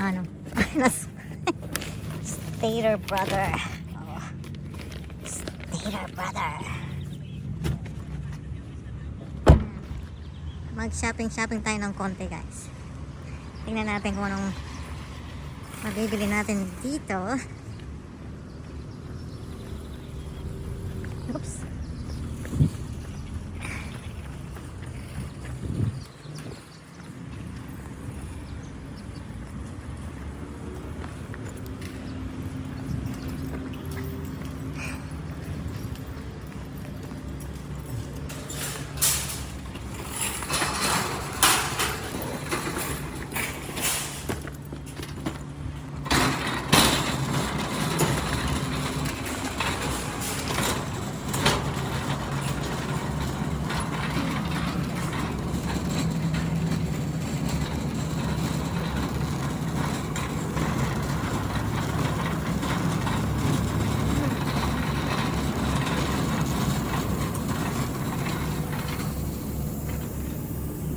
ano, Stater brother. Oh, Stater brother. Mag-shopping tayo ng konti, guys. Tingnan natin kung anong mabibili natin dito. Oops.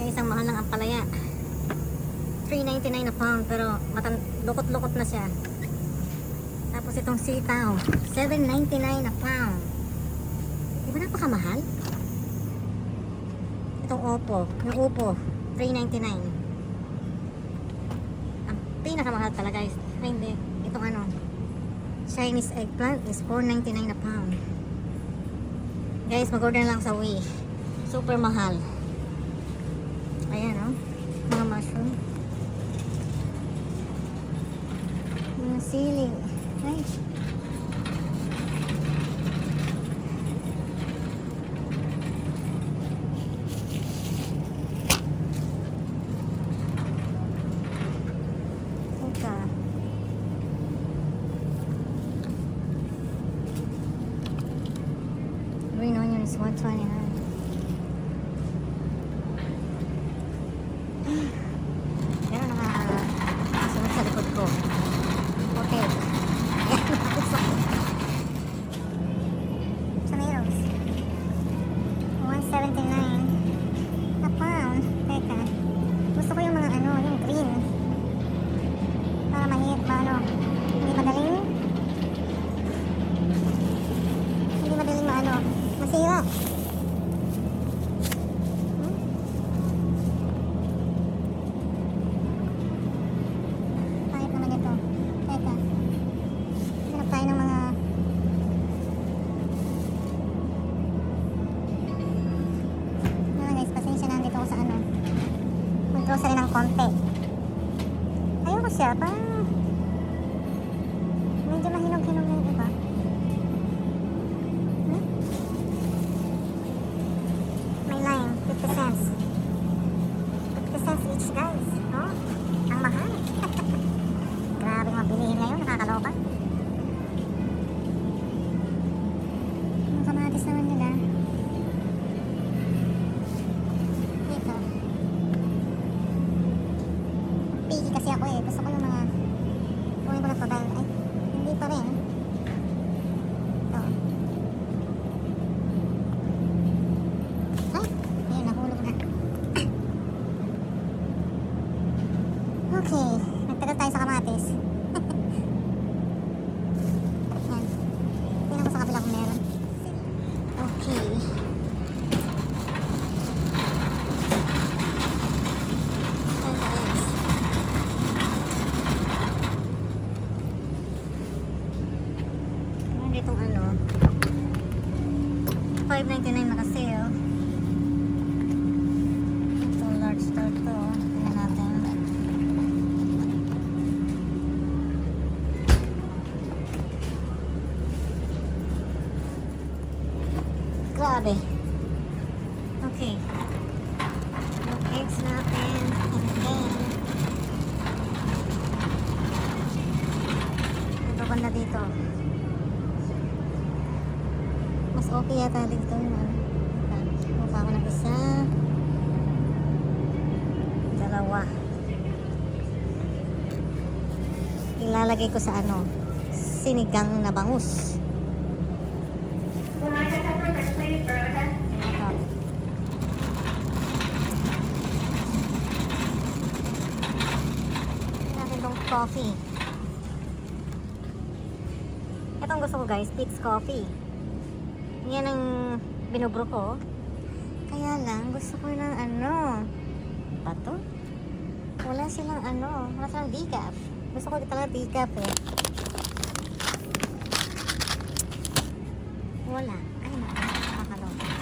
Isang mahal ng ampalaya, $3.99 a pound, pero lukot-lukot na siya. Tapos itong sitaw, $7.99 a pound. Di ba napakamahal? Itong yung upo, $3.99. Ang pinakamahal talaga is, hindi, itong ano, Chinese eggplant is $4.99 a pound. Guys, mag-order lang sa Wii. Super mahal. Ayan, oh, mga mushroom, mga sili. Ay, teka, green onion is $1.29. Tomatoes, $1.79 a pound. Teka, gusto ko yung mga ano, yung green, para mahirap ba, ano, hindi madaling maano, masira. Kahit naman ito. Teka, hanap tayo ng mga guys, pasensya na, dito ako sa ano, mag-grocery ng konti. Ayoko siya, parang medyo mahinog-hinog na yung iba. May lime, 50 cents. 50 cents each, guys. Oh, ang mahal. Grabe mabilihin ngayon, nakakaloka. Ang kamatis naman nila. Ito. Picky kasi ako eh. Gusto ko yung mga kunin ko na to dahil ay, hindi pa rin. Ito. Ay, ayun, nahulog na. Okay, nagtagal tayo sa kamatis. Yan. Tingnan ko sa kabila kung meron. Okay. Meron ditong ano, $5.99 naka-sale. Ito, large star to. Tingnan natin. Grabe. Okay. Yung eggs natin. And then, ito banda dito. Mas okay yata dito yung ano. Mukha ko ng isa. Dalawa. Ilalagay ko sa ano, sinigang na bangus. Natin Coffee. Itong gusto ko guys, Pete's Coffee. Yan ang binubro ko. Kaya lang, gusto ko ng ano. Bato? Wala silang ano, wala silang decaf. Gusto ko talaga decaf eh. Wala. Ay, nakakaloka.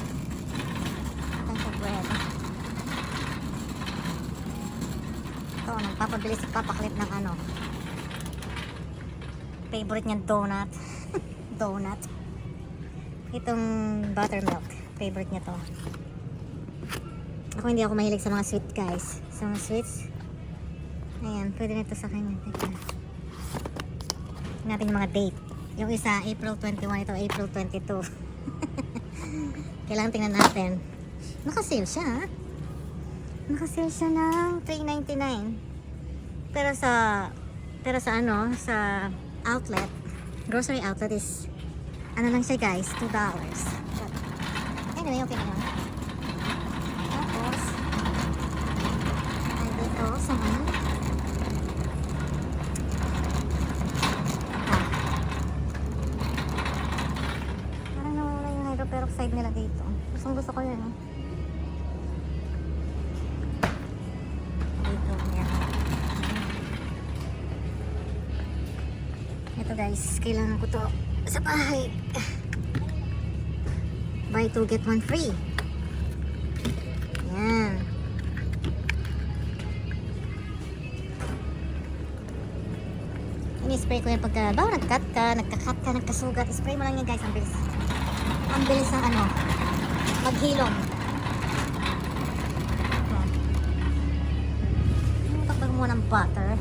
Ito bread. Ito, nagpapabilis at papaklip ng ano. Favorite niya donut. Donut. Itong buttermilk. Favorite niya to. Ako hindi ako mahilig sa mga sweet guys. Sa mga sweets. Ayan, pwede na ito sa kanya. Teka. Tingnan natin yung mga date. Yung isa, April 21. Ito, April 22. Kailangan tingnan natin. Naka-sale siya, ha? Naka-sale siya ng $3.99. Pero sa ano, sa outlet, grocery outlet is, ano lang siya guys, $2. But, anyway, okay na yun. Tapos, ay dito sa ano, parang nawala yung hydroperoxide nila dito. Gusto ko yun, eh. Dito, yan. Ito guys, kailangan ko to sa bahay. Buy 2 get 1 free. Yan. Ini-spray ko yan pagka bawa nagkat ka, nagkasugat. Spray mo lang yan guys, ang bilis. Ang bilis ng ano, maghilom. Takdag mo ng butter.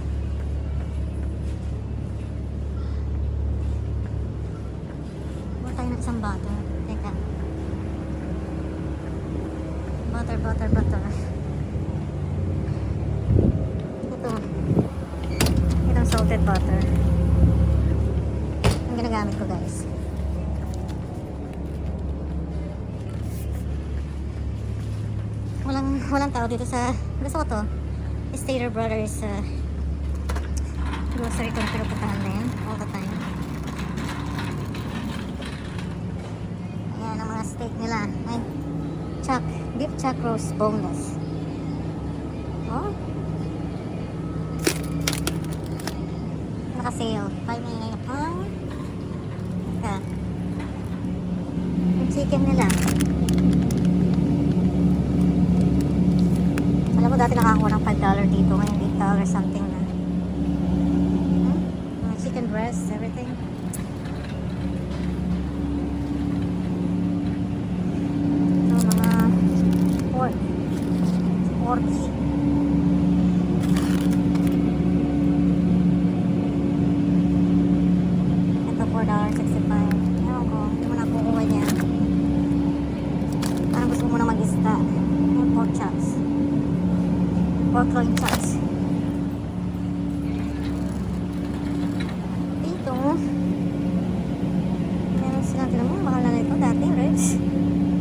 Buwa tayo ng isang butter. Teka. Butter. Itong salted butter. Ang ginagamit ko guys. Walang tao dito sa gusto ko to. Stater Brothers grocery kong pinupuntahan na yan all the time. Ayan ang mga steak nila. Ay, beef chuck roast boneless. Oh, naka-sale $5.99 a pound. Yung chicken nila, alam mo dati nakakuha ng $5 dito, ngayon $8 something na. Chicken breast, everything. Porky. Ito $4.65. Ewan ko, hindi mo na kukuha niya. Parang gusto mo na mag-ista. Yung pork chops. Pork loin chops. Dito, meron silang tinamo. Mahal na ito dati, rich.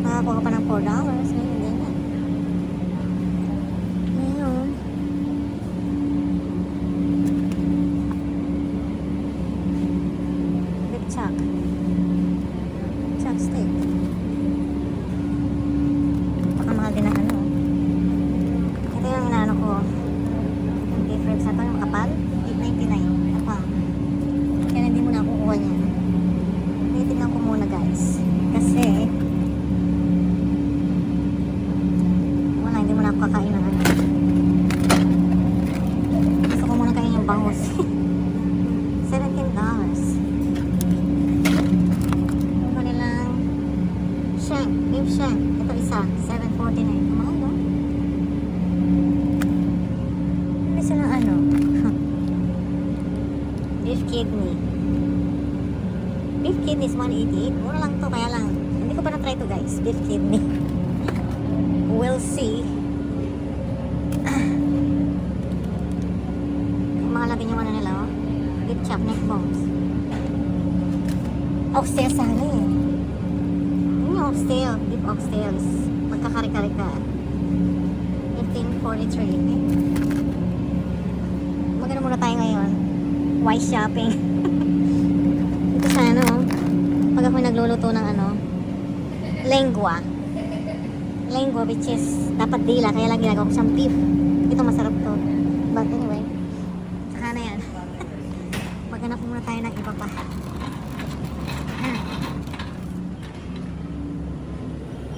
Nakakuha ka pa ng $4. Ngayon, hindi na. Chuck steak. Baka mahal din ang ano. Ito yung inaano ko. Yung beef ribs na ito, yung kapal. $8.99 a pound. Kaya hindi mo na kukuha niya. Titignan ko muna guys. Kasi wala, hindi mo na kakain ng ano. Gusto ko muna kain yung bangus. $17. Beef shank. Ito isa. $7.49. Mahal, no? Ano silang ano? Beef kidney. Beef kidney is $1.88. Mura lang to. Kaya lang. Hindi ko pa na-try to guys. Beef kidney. We'll see. Yung mga labi yung ano nila, oh. Beef chop neck bones. Oxtail sana eh. Oxtail, beef oxtails. Magkakari-kari ka. $15.43. Magano muna tayo ngayon. Wise shopping. Ito sa ano, pag ako nagluluto ng ano, lengua. Lengua which is dapat dila, kaya lang ginagawa ko siyang beef. Ito masarap to. But anyway, saka na yan. Maghanap muna tayo ng iba pa.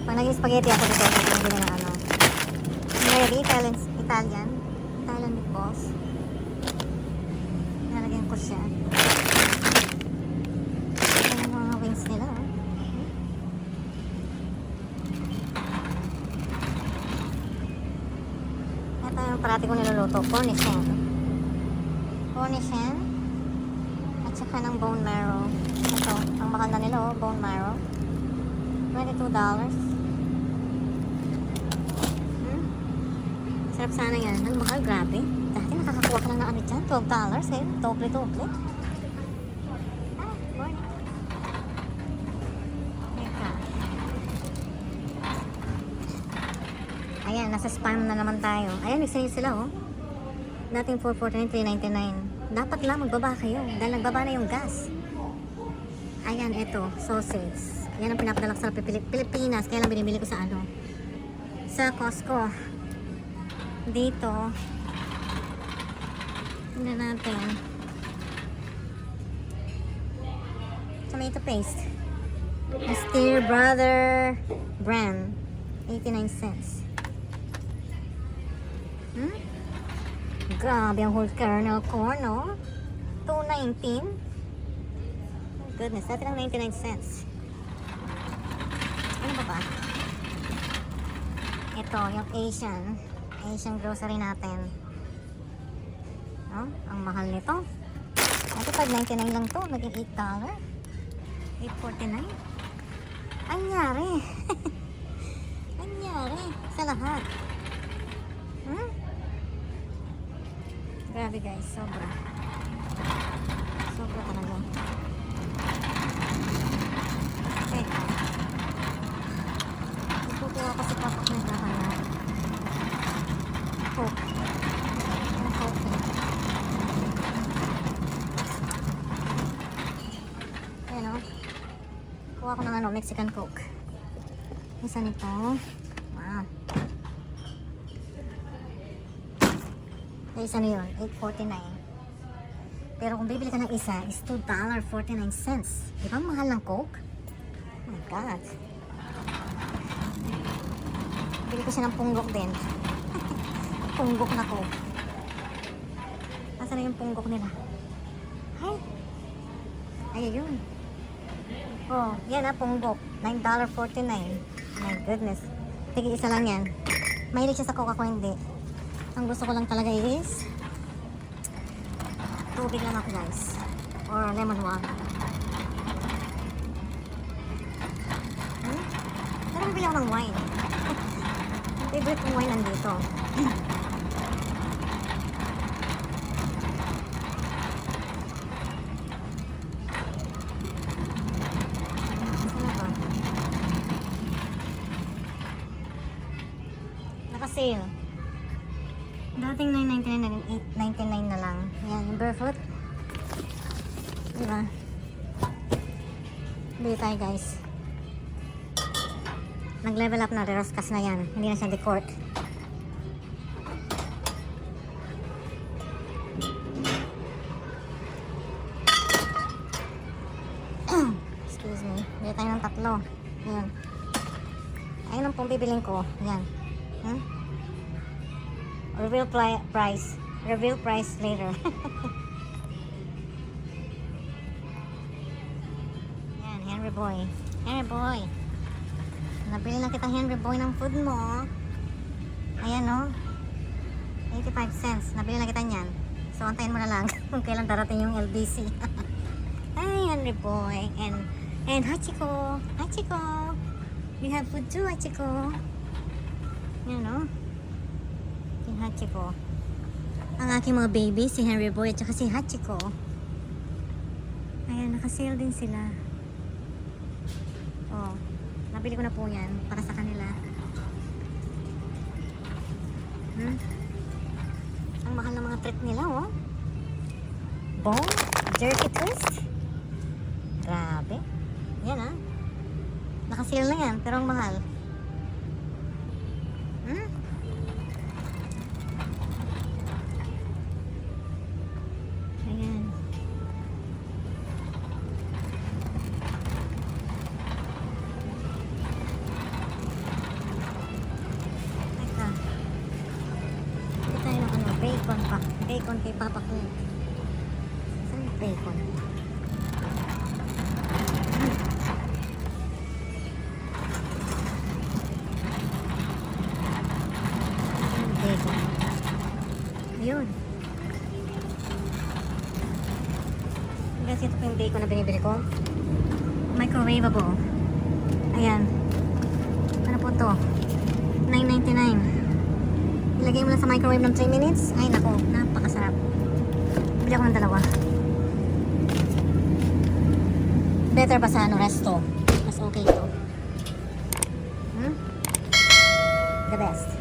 Pag naging spaghetti ako dito, hindi na ng ano. Maybe Italian meatballs. Nalagyan ko siya. Ito yung mga wings nila. Oh. Ito yung parati ko niluluto. Cornichon. Cornichon. At saka ng bone marrow. Ito, ang mahal na nila, oh, bone marrow. $22. Sarap sana yan. Ang mahal, grabe. Dati nakakakuha ka lang ng ano dyan. $12 eh. Tople. Ah, morning. Teka. Ayan, nasa spam na naman tayo. Ayan, nagsayin sila oh. Dating $4.49, $3.99. Dapat lang magbaba kayo. Dahil nagbaba na yung gas. Ayan, ito. Sausage. Yan ang pinapadala ko sa Pilipinas. Kaya lang binibili ko sa ano. Sa Costco. Dito tingnan natin tomato paste Steer Brother brand 89 cents. Grabe ang whole kernel corn, no? $2.19. Oh goodness, dati lang 99 cents. Ano ba? Ito yung Asian grocery natin. Oh, ang mahal nito. Ito $5.99 lang to, naging $8. $8.49. Anyari. Anyari sa lahat. Grabe guys, sobra. Sobra talaga. Okay. Itutuwa ko si Papak na kaya. Coke. Ayan o. Kuha ko ng ano, Mexican Coke. Isa nito. Wow. Isa na yun, $8.49. Pero kung bibili ka ng isa, is $2.49. Di ba mahal ng Coke? Oh my God. Bili ko siya ng punggok din. Punggok na Coke. Nasaan na yung punggok nila? Ay! Ayun. Oh, yan ah, punggok. $9.49. My goodness. Tigil isa lang yan. Mahilig siya sa Coke, ako hindi. Ang gusto ko lang talaga is tubig lang ako guys. Or lemon water. Pero bibili ako ng wine. Favorite kong wine nandito. Naka-sale. Dating $9.99 na $8.99 na lang. Yan, yung barefoot. Diba? Bili tayo guys. Nag-level up na, reroscas na yan. Hindi na siya decort. Excuse me. Bili tayo ng 3. Yan. Ayun ang pong bibiling ko. Yan. Reveal price. Reveal price later. Yan, Henry Boy. Henry Boy. Nabili na kita Henry Boy ng food mo. Ayan no. 85 cents. Nabili na kita niyan. So antayin mo na lang kung kailan darating yung LBC. Ay, Henry Boy. And Hachiko. Hachiko. You have food too, Hachiko. Yan no. Yung Hachiko. Ang aking mga baby, si Henry Boy at saka si Hachiko. Ayan, nakasale din sila. Oh, nabili ko na po yan para sa kanila. Ang mahal ng mga treat nila, oh. bone jerky twist. Grabe. Yan ah. Nakasil na yan, pero ang mahal. Hmm? Ayan. Teka. Ito tayo ng ano, bacon pa. Bacon kay Papa Clint. Saan yung bacon? Bacon. Ayun. Guys, ito po yung bacon na binibili ko. Microwavable. Ayan. Ano po to? $9.99. Ilagay mo lang sa microwave ng 3 minutes. Ay, nako. Napakasarap. Bili ako ng dalawa. Better pa sa ano, resto. Mas okay to. Hmm? The best.